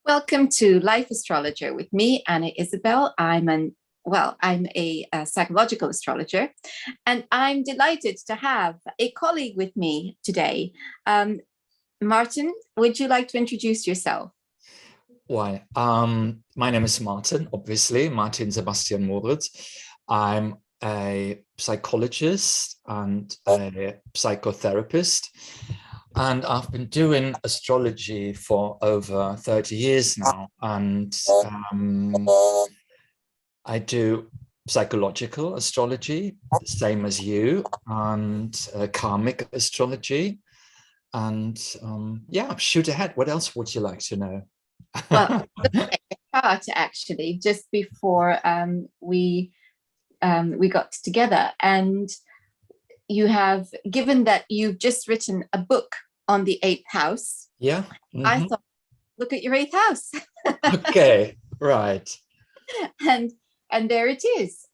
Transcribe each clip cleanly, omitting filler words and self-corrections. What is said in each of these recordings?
Welcome to Life Astrologer with me, Anna Isabel. I'm a psychological astrologer, and I'm delighted to have a colleague with me today. Martin, would you like to introduce yourself? Why? My name is Martin, obviously, Martin Sebastian Moritz. I'm a psychologist and a psychotherapist, and I've been doing astrology for over 30 years now. And I do psychological astrology, the same as you, and karmic astrology. And yeah, shoot ahead. What else would you like to know? Well, start actually just before we got together, and you have, given that you've just written a book on the eighth house. Yeah. I thought, look at your eighth house. Okay, right. And there it is,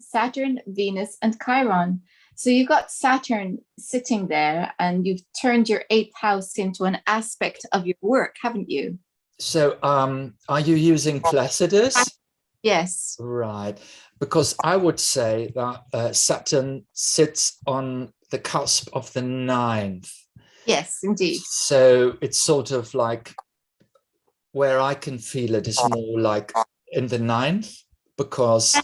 Saturn, Venus, and Chiron. So you've got Saturn sitting there, and you've turned your eighth house into an aspect of your work, haven't you? So are you using Placidus? Yes. Right. Because I would say that Saturn sits on the cusp of the ninth. Yes, indeed. So it's sort of like where I can feel it is more like in the ninth, because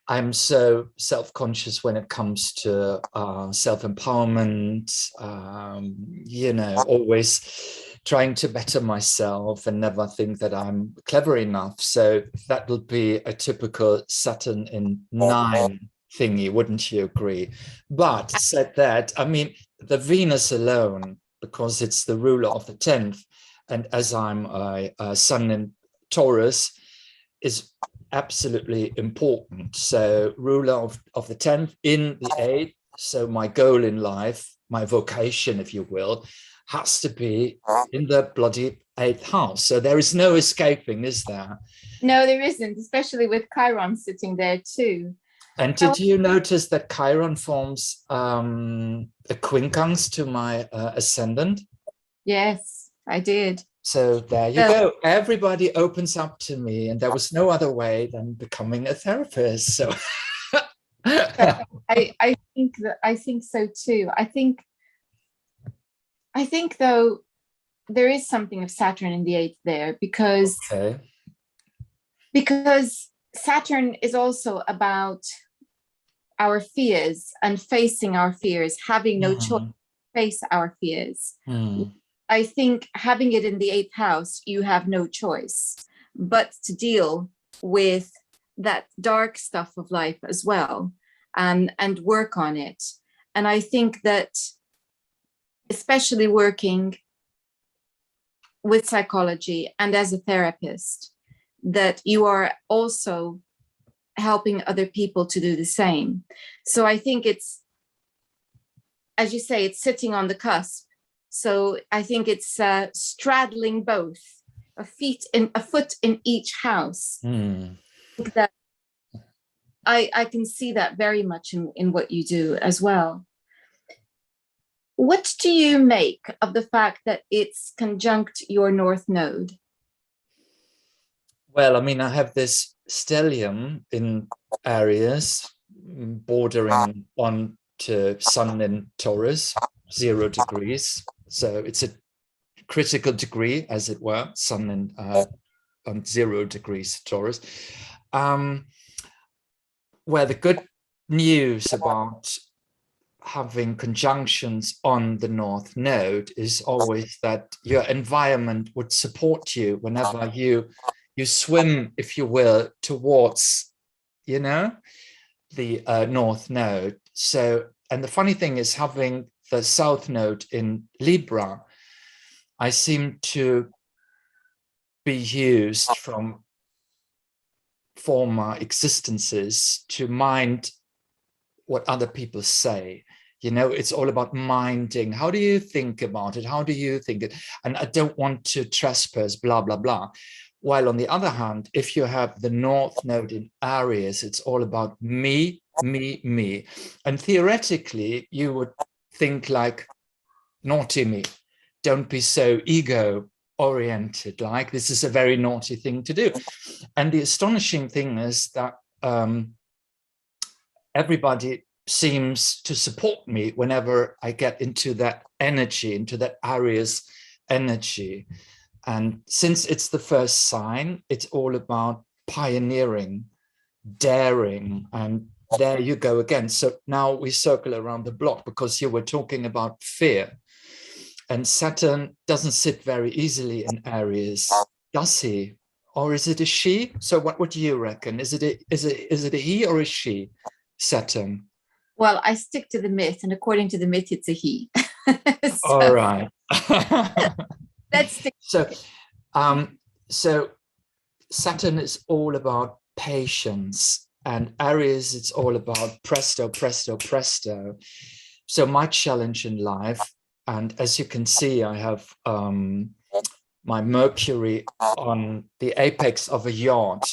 I'm so self-conscious when it comes to self-empowerment, always trying to better myself and never think that I'm clever enough. So that would be a typical Saturn in 9 thingy, wouldn't you agree? But said that, I mean, the Venus alone, because it's the ruler of the 10th, and as I'm a Sun in Taurus, is absolutely important. So ruler of the 10th in the 8th. So my goal in life, my vocation, if you will, has to be in the bloody 8th house. So there is no escaping, is there? No, there isn't, especially with Chiron sitting there too. And did you notice that Chiron forms a quincunx to my ascendant? Yes, I did. So there you go. Everybody opens up to me, and there was no other way than becoming a therapist. So I think so too. I think though there is something of Saturn in the 8th there, because Saturn is also about our fears and facing our fears, having no choice to face our fears. I think having it in the 8th house, you have no choice but to deal with that dark stuff of life as well, and work on it. And I think that, especially working with psychology and as a therapist, that you are also helping other people to do the same. So I think it's, as you say, it's sitting on the cusp. So I think it's straddling both, a foot in each house. That I can see that very much in what you do as well. What do you make of the fact that it's conjunct your North Node? Well, I mean, I have this stellium in Aries, bordering on to Sun in Taurus, 0 degrees. So it's a critical degree, as it were, Sun in on 0 degrees Taurus. Where the good news about having conjunctions on the North Node is always that your environment would support you whenever you swim, if you will, towards, the North Node. So, and the funny thing is, having the South Node in Libra, I seem to be used from former existences to mind what other people say. It's all about minding. How do you think about it? How do you think it? And I don't want to trespass, blah, blah, blah. While on the other hand, if you have the North Node in Aries, it's all about me, me, me. And theoretically, you would think like, naughty me, don't be so ego oriented, like this is a very naughty thing to do. And the astonishing thing is that everybody seems to support me whenever I get into that energy, into that Aries energy. And since it's the first sign, it's all about pioneering, daring, and there you go again. So now we circle around the block, because you were talking about fear. And Saturn doesn't sit very easily in Aries, does he? Or is it a she? So what do you reckon? Is it a he or a she, Saturn? Well, I stick to the myth, and according to the myth, it's a he. All right. Let's stick. So Saturn is all about patience, and Aries, it's all about presto, presto, presto. So my challenge in life, and as you can see, I have my Mercury on the apex of a yacht,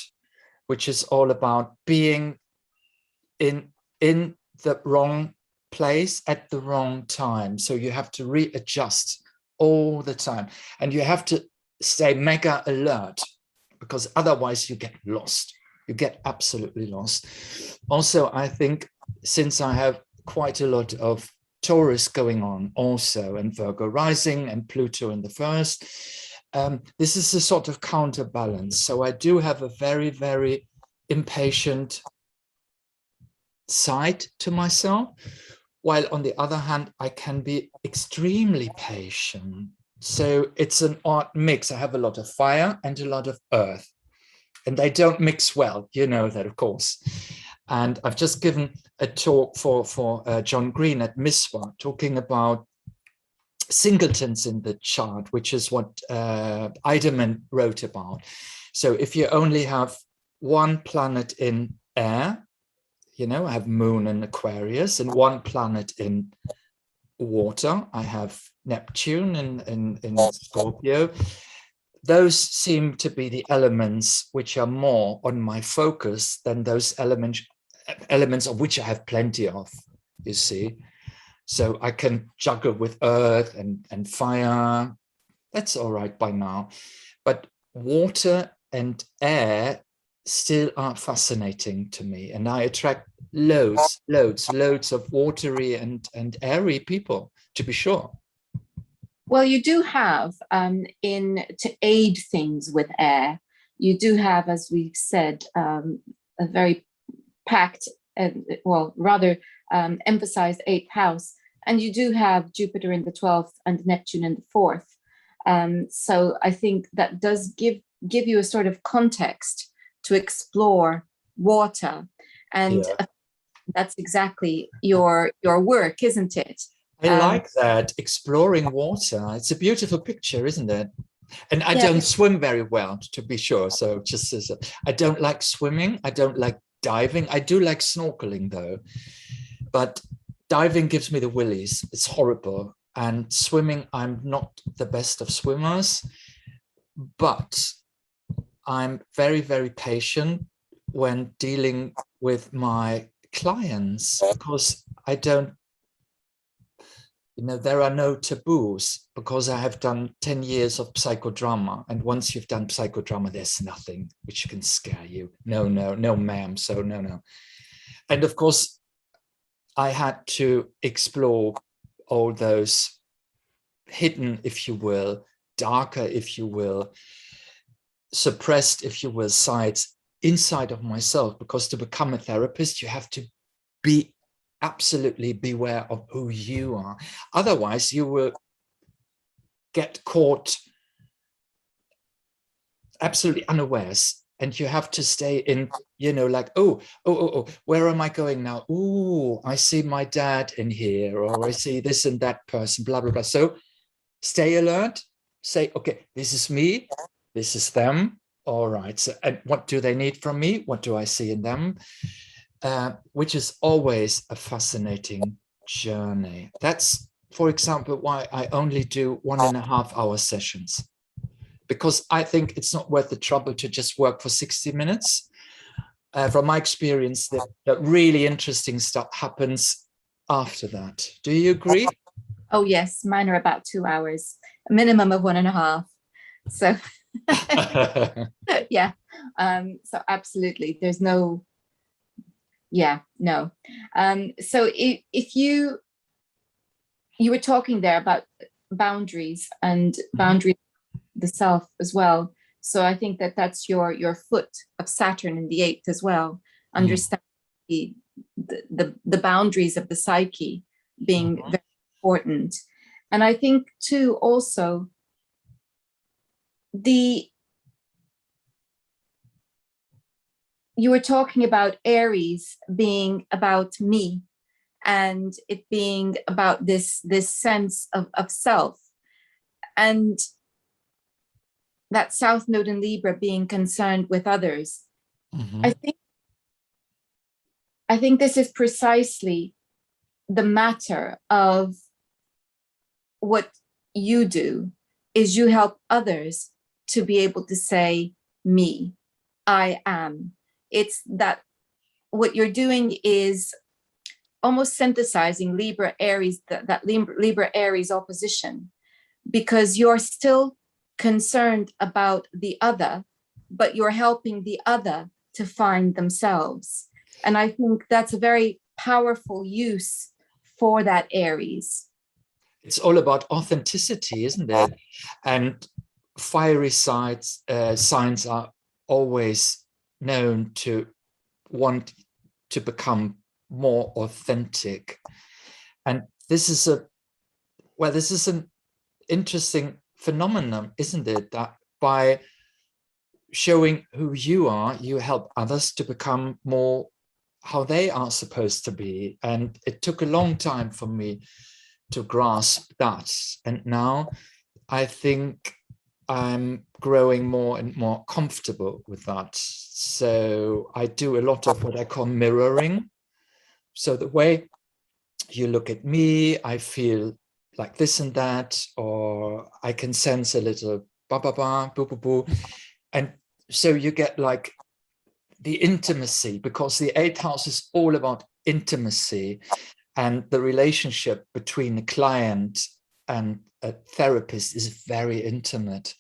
which is all about being in the wrong place at the wrong time. So you have to readjust all the time, and you have to stay mega alert, because otherwise you get lost. You get absolutely lost. Also, I think since I have quite a lot of Taurus going on also, and Virgo rising and Pluto in the first, this is a sort of counterbalance. So I do have a very, very impatient side to myself, while on the other hand, I can be extremely patient. So it's an odd mix. I have a lot of fire and a lot of earth, and they don't mix well. You know that, of course. And I've just given a talk for John Green at MISWA, talking about singletons in the chart, which is what Eiderman wrote about. So if you only have one planet in air, you know, I have Moon in Aquarius, and one planet in water, I have Neptune in Scorpio. Those seem to be the elements which are more on my focus than those elements of which I have plenty of, you see. So I can juggle with earth and fire. That's all right by now. But water and air still are fascinating to me. And I attract loads of watery and airy people, to be sure. Well, you do have, to aid things with air, you do have, as we've said, a very packed, emphasized 8th house. And you do have Jupiter in the 12th and Neptune in the 4th. So I think that does give you a sort of context to explore water. And that's exactly your work, isn't it? I like that, exploring water. It's a beautiful picture, isn't it? And I don't swim very well, to be sure. So just as I don't like swimming, I don't like diving. I do like snorkeling though, but diving gives me the willies. It's horrible. And swimming, I'm not the best of swimmers, but I'm very, very patient when dealing with my clients, because I don't, you know, there are no taboos, because I have done 10 years of psychodrama. And once you've done psychodrama, there's nothing which can scare you. No, ma'am. So no. And of course, I had to explore all those hidden, if you will, darker, if you will, suppressed, if you will, sides inside of myself, because to become a therapist, you have to be absolutely beware of who you are. Otherwise, you will get caught absolutely unawares, and you have to stay in, you know, like, oh, where am I going now? Oh, I see my dad in here, or I see this and that person, blah, blah, blah. So stay alert, say, okay, this is me, this is them. All right. So, and what do they need from me? What do I see in them? Which is always a fascinating journey. That's, for example, why I only do 1.5 hour sessions, because I think it's not worth the trouble to just work for 60 minutes. From my experience, that really interesting stuff happens after that. Do you agree? Oh, yes. Mine are about 2 hours, a minimum of 1.5. So yeah, so absolutely, there's no, yeah, no. So if you were talking there about boundaries and boundaries the self as well. So I think that that's your foot of Saturn in the 8th as well. Understand the boundaries of the psyche being very important. And I think too also you were talking about Aries being about me, and it being about this sense of self, and that South Node in Libra being concerned with others. I think this is precisely the matter of what you do, is you help others to be able to say, me, I am. It's that what you're doing is almost synthesizing Libra Aries, that Libra Aries opposition, because you're still concerned about the other, but you're helping the other to find themselves. And I think that's a very powerful use for that Aries. It's all about authenticity, isn't it? And fiery signs are always known to want to become more authentic. And this is an interesting phenomenon, isn't it? That by showing who you are, you help others to become more how they are supposed to be. And it took a long time for me to grasp that. And now I think I'm growing more and more comfortable with that. So I do a lot of what I call mirroring. So the way you look at me, I feel like this and that, or I can sense a little ba ba ba, boo boo boo. And so you get like the intimacy, because the 8th house is all about intimacy, and the relationship between a client and a therapist is very intimate,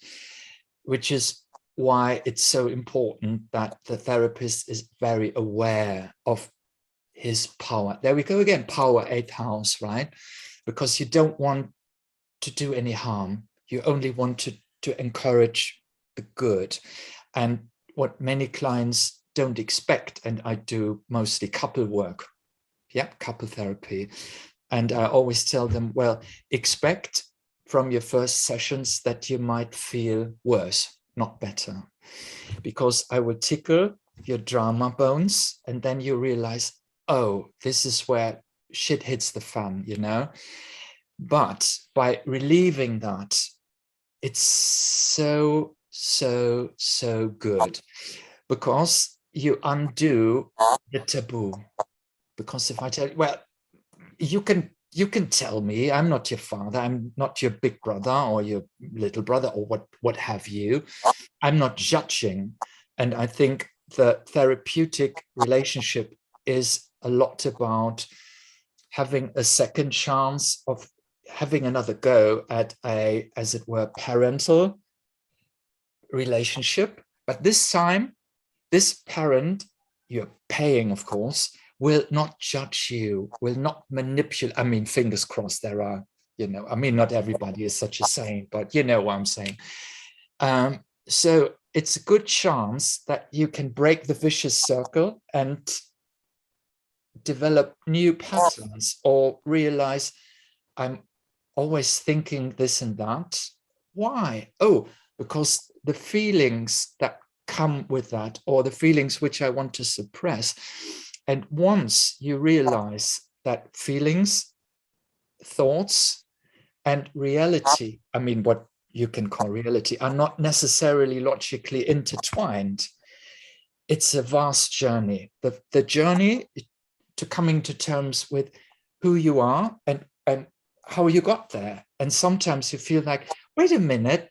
which is why it's so important that the therapist is very aware of his power. There we go again, power, 8th house, right? Because you don't want to do any harm. You only want to encourage the good. And what many clients don't expect, and I do mostly couple work, couple therapy. And I always tell them, well, expect from your first sessions that you might feel worse, not better, because I will tickle your drama bones, and then you realize, oh, this is where shit hits the fan, you know? But by relieving that, it's so, so, so good, because you undo the taboo. Because if I tell you, well, you can tell me I'm not your father, I'm not your big brother or your little brother or what have you. I'm not judging. And I think the therapeutic relationship is a lot about having a second chance of having another go at a, as it were, parental relationship. But this time, this parent, you're paying, of course, will not judge you, will not manipulate. I mean, fingers crossed there are, you know, I mean, not everybody is such a saint, but you know what I'm saying. So it's a good chance that you can break the vicious circle and develop new patterns, or realize I'm always thinking this and that. Why? Oh, because the feelings that come with that, or the feelings which I want to suppress. And once you realize that feelings, thoughts, and reality, I mean, what you can call reality, are not necessarily logically intertwined. It's a vast journey. The journey to coming to terms with who you are and how you got there. And sometimes you feel like, wait a minute,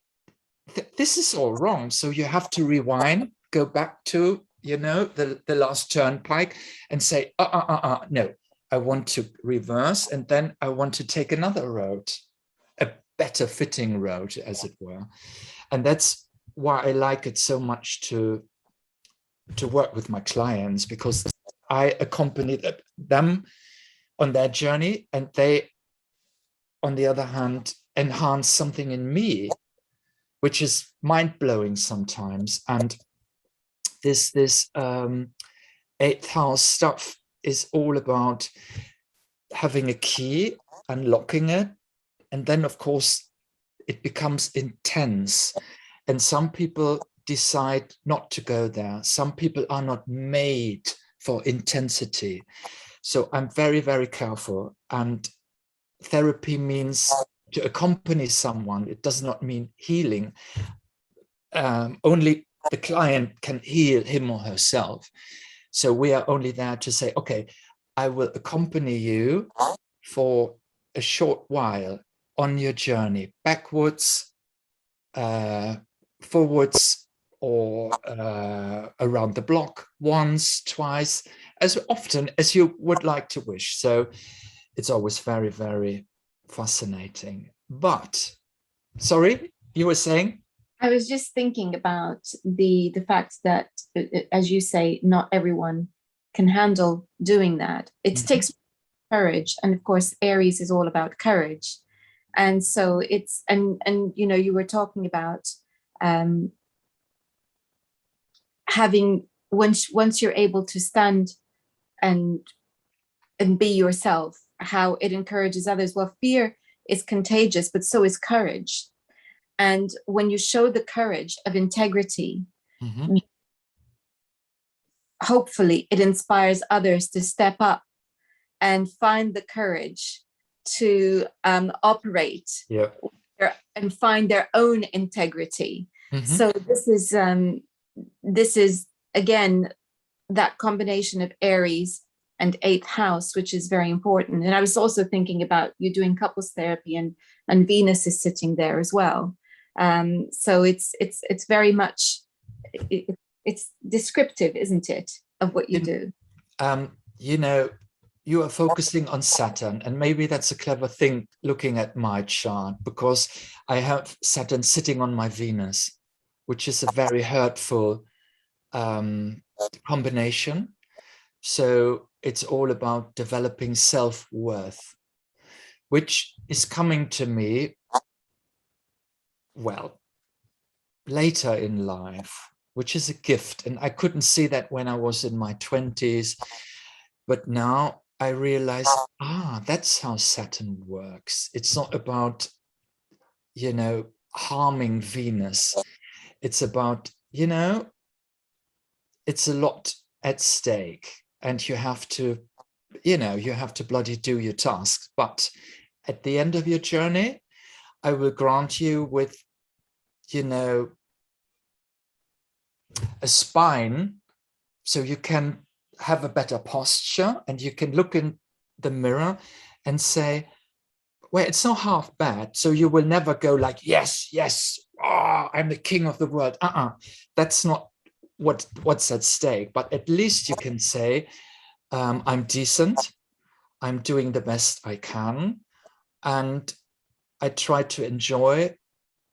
this is all wrong. So you have to rewind, go back to, you know, the last turnpike and say, no, I want to reverse. And then I want to take another road, a better fitting road, as it were. And that's why I like it so much to work with my clients, because I accompany them on their journey, and they, on the other hand, enhance something in me, which is mind-blowing sometimes. And this eighth house stuff is all about having a key, unlocking it, and then of course it becomes intense. And some people decide not to go there. Some people are not made for intensity. So I'm very, very careful. And therapy means to accompany someone. It does not mean healing. Only the client can heal him or herself. So we are only there to say, okay, I will accompany you for a short while on your journey, backwards, forwards, or around the block, once, twice, as often as you would like to wish. So it's always very, very fascinating. But, sorry, you were saying? I was just thinking about the fact that, as you say, not everyone can handle doing that. It takes courage, and of course, Aries is all about courage. And so it's and you know, you were talking about having once you're able to stand and be yourself, how it encourages others. Well, fear is contagious, but so is courage. And when you show the courage of integrity, hopefully it inspires others to step up and find the courage to operate and find their own integrity. So this is again that combination of Aries and eighth house, which is very important. And I was also thinking about you doing couples therapy, and Venus is sitting there as well. So it's very much it's descriptive, isn't it, of what you do? You know, you are focusing on Saturn, and maybe that's a clever thing looking at my chart, because I have Saturn sitting on my Venus, which is a very hurtful combination. So it's all about developing self-worth, which is coming to me, well, later in life, which is a gift. And I couldn't see that when I was in my 20s. But now I realize, that's how Saturn works. It's not about, you know, harming Venus. It's about, you know, it's a lot at stake, and you have to, you know, you have to bloody do your task. But at the end of your journey, I will grant you with, you know, a spine, so you can have a better posture, and you can look in the mirror and say, well, it's not half bad. So you will never go like, yes, yes, I'm the king of the world. That's not what's at stake. But at least you can say, I'm decent, I'm doing the best I can, and I try to enjoy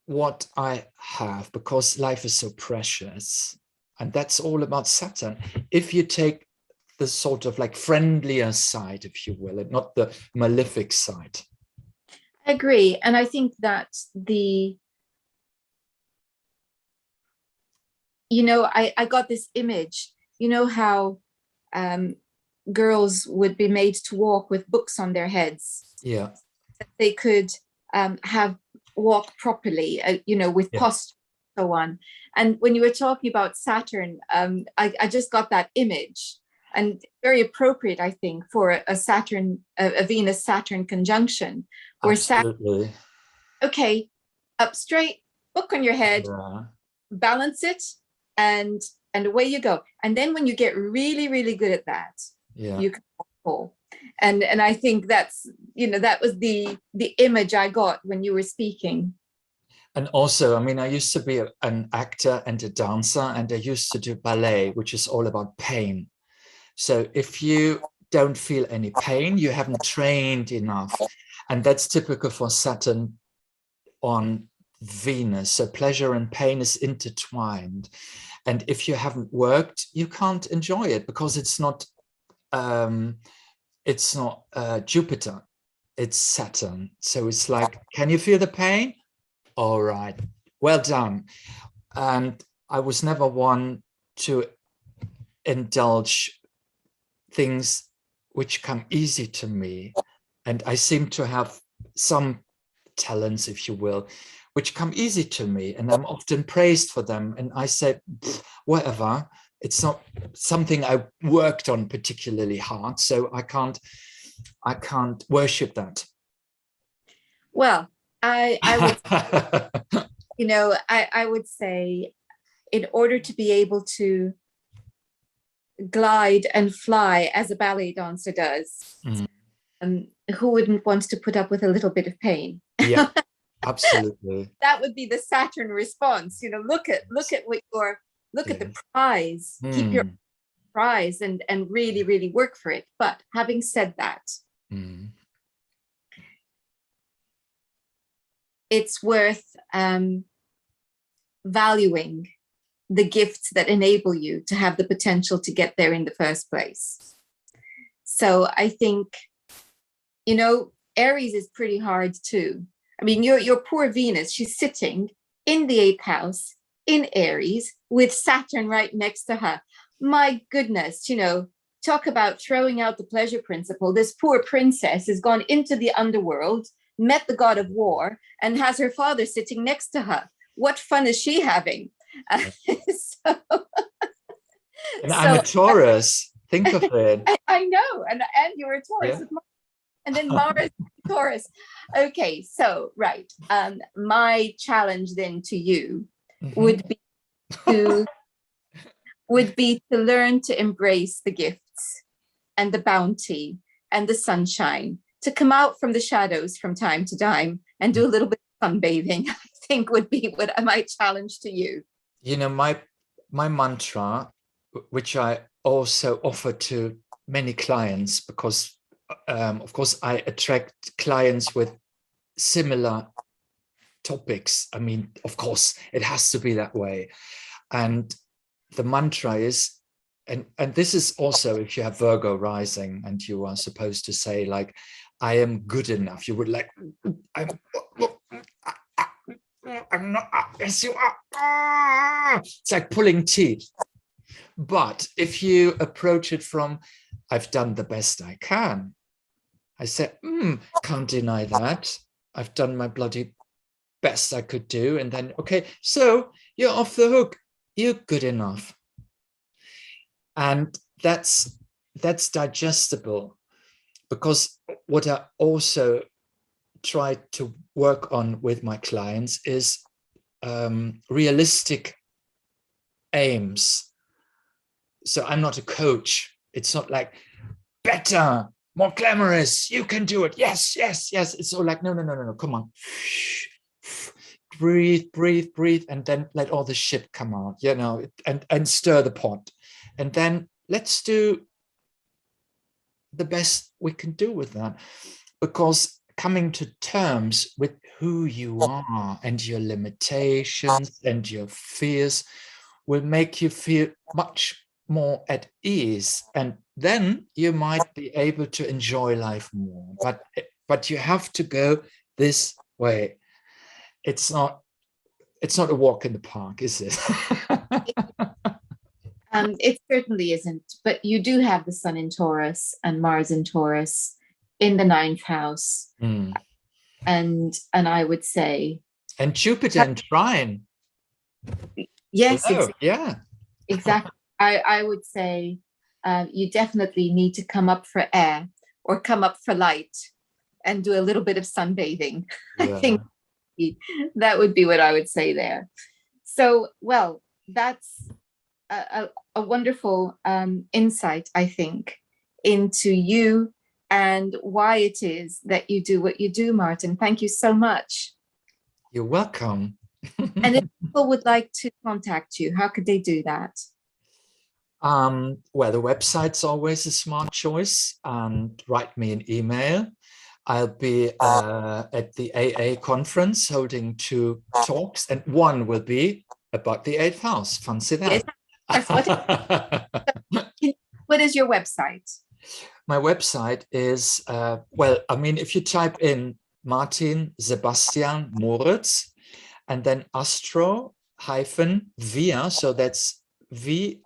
what I have, because life is so precious. And that's all about Saturn. If you take the sort of like friendlier side, if you will, and not the malefic side. I agree. And I think that you know, I got this image, you know, how girls would be made to walk with books on their heads. Yeah. They could walk properly, you know, with posture and so on. And when you were talking about Saturn, I just got that image, and very appropriate, I think, for a Venus-Saturn conjunction. Where Absolutely. Saturn, okay, up straight, book on your head, balance it, and away you go. And then when you get really, really good at that, you can fall. And I think that's, you know, that was the image I got when you were speaking. And also, I mean, I used to be an actor and a dancer, and I used to do ballet, which is all about pain. So if you don't feel any pain, you haven't trained enough. And that's typical for Saturn on Venus. So pleasure and pain is intertwined. And if you haven't worked, you can't enjoy it, because it's not Jupiter, it's Saturn. So it's like, can you feel the pain? All right, well done. And I was never one to indulge things which come easy to me. And I seem to have some talents, if you will, which come easy to me, and I'm often praised for them. And I say, whatever, it's not something I worked on particularly hard, so I can't worship that. Well, I would, I would say, in order to be able to glide and fly as a ballet dancer does, who wouldn't want to put up with a little bit of pain? Yeah, absolutely. That would be the Saturn response. Look at the prize. Keep your prize and really, really work for it. But having said that, it's worth valuing the gifts that enable you to have the potential to get there in the first place. So I think, Aries is pretty hard too. I mean, your poor Venus, she's sitting in the 8th house in Aries with Saturn right next to her. My goodness, talk about throwing out the pleasure principle. This poor princess has gone into the underworld, met the god of war, and has her father sitting next to her. What fun is she having? I'm a Taurus. Think of it. I know, and you're a Taurus. Yeah. And then Mars, Taurus. Okay, so right. My challenge then to you would be to learn to embrace the gifts and the bounty and the sunshine, to come out from the shadows from time to time and do a little bit of sunbathing, I think would be what my challenge to you. My mantra, which I also offer to many clients, because of course I attract clients with similar topics. I mean, of course it has to be that way. And the mantra is, and this is also if you have Virgo rising and you are supposed to say, like, I am good enough. You would like, I'm not, yes you are. It's like pulling teeth. But if you approach it from, I've done the best I can, I said, can't deny that. I've done my bloody best I could do. And then, okay, so you're off the hook. You're good enough. And that's digestible, because what I also try to work on with my clients is realistic aims. So I'm not a coach. It's not like, better, more glamorous, you can do it. Yes, yes, yes. It's all like, no, come on. Breathe, breathe, breathe, and then let all the shit come out, and stir the pot. And then let's do the best we can do with that. Because coming to terms with who you are and your limitations and your fears will make you feel much more at ease, and then you might be able to enjoy life more. But you have to go this way. It's not a walk in the park, is it? It certainly isn't. But you do have the Sun in Taurus and Mars in Taurus in the 9th house, and I would say, and Jupiter in Trine. Yes, yeah, exactly. I would say you definitely need to come up for air or come up for light and do a little bit of sunbathing. Yeah. I think that would be what I would say there. So, well, that's a wonderful insight, I think, into you and why it is that you do what you do, Martin. Thank you so much. You're welcome. And if people would like to contact you, how could they do that? Well, the website's always a smart choice, and write me an email. I'll be at the AA conference holding 2 talks, and one will be about the 8th house. Fancy that. Yes, what is your website? My website is, well, I mean, if you type in Martin, Sebastian, Moritz, and then astro-via, so that's via.com,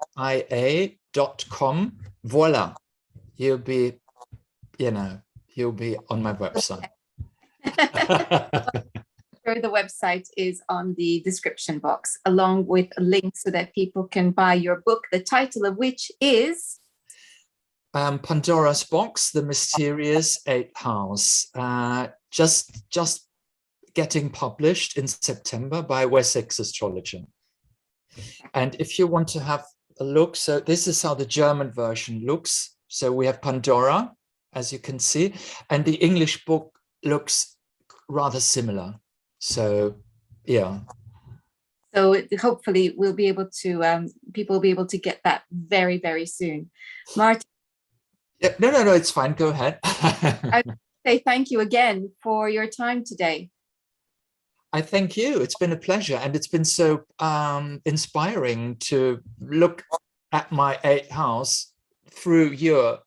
voila, you'll be on my website. The website is on the description box, along with a link so that people can buy your book, the title of which is Pandora's Box, The Mysterious 8th House, just getting published in September by Wessex Astrologer. And if you want to have a look, so this is how the German version looks. So we have Pandora, as you can see, and the English book looks rather similar. So, yeah. So hopefully we'll be able to, people will be able to get that very, very soon. Martin. Yeah, no, it's fine. Go ahead. I say thank you again for your time today. I thank you. It's been a pleasure, and it's been so inspiring to look at my 8th house through your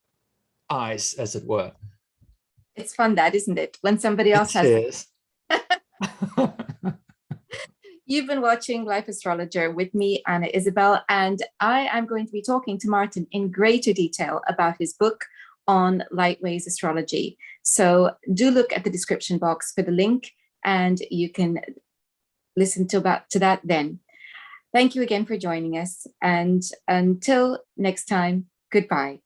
eyes, as it were. It's fun, that, isn't it? When somebody else has. You've been watching Life Astrologer with me, Anna Isabel, and I am going to be talking to Martin in greater detail about his book on Lightways Astrology. So do look at the description box for the link, and you can listen to that then. Thank you again for joining us, and until next time, goodbye.